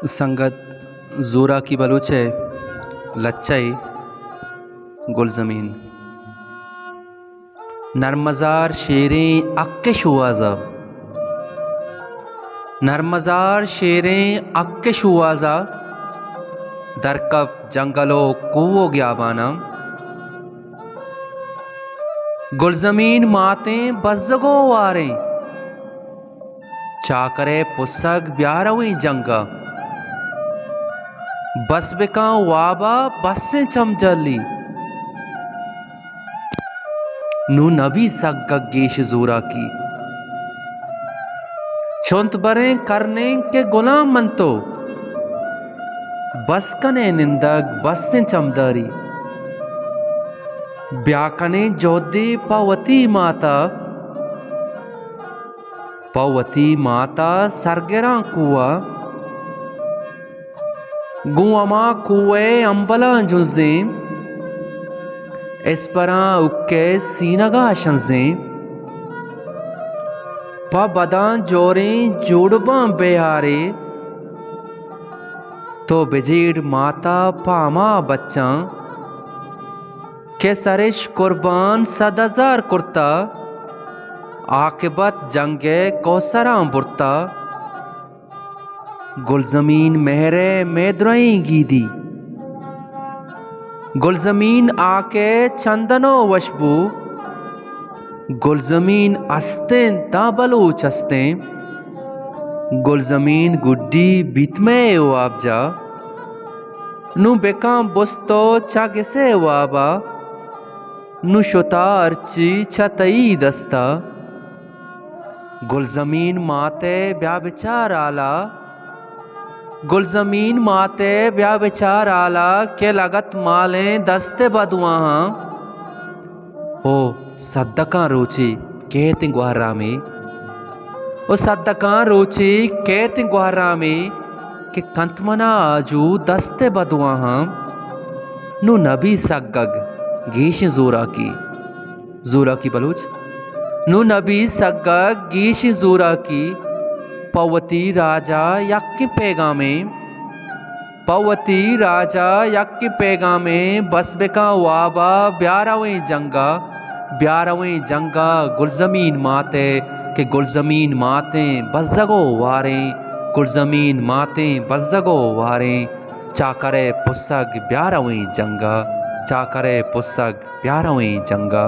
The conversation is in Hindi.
संगत जोरा की बलूचे लच्चाई गुलजमीन नरमजार शेरें अक्के शुआजा नरमजार शेरें अक्के शुआजा दरकब जंगलो कुवो ग्याबाना गुलजमीन मातें बज़गो वारें चाकरे पुसग ब्यारवी जंगा बस बिका वाबा बस्से चमजली नू नबी सग्गग गेश जोरा की शोंत बरे करने के गुलाम मनतो बस कने निंदक बस्से चमदारी ब्याकने जोदे पवती माता सरगेरा कुआ गुआमा कुए अंबला जुजे इस परा उक्के सीनगा शंजे पा बदां जोरे जोड़बा बेहारे तो बिजीड़ माता पामा बच्चा के सरिश कुर्बान 7,000 कुर्ता आकिबत जंगे कौसरा बुरता गुलजमीन मेहरे मेद्रई गीदी गुलजमीन आके चंदनो वशबू गुलजमीन अस्तें ताबलो चस्तें गुलजमीन गुड्डी बीतमे वाबजा नु बेका बुस्तो चागिसे वाबा नु शोतार ची छतई दस्ता गुलजमीन माते ब्या बिचार आला गुलजमीन माते ब्या बिचार आला के लगत माले दस्ते बदुआहा ओ सद्दका रोची कहते गुहरा में ओ सद्दका रोची कहते गुहरा में के कंतमना आजू दस्ते बदुआहा नु नबी सग्गग गीश जोरा की बलूच नु नबी सग्गग गीश जोरा की पवती राजा यक्की पैगामे बसबेका वाबा ब्यारवें जंगा गुलजमीन माते के गुलजमीन मातें बज़गो वारें चाकरे पुसग ब्यारवें जंगा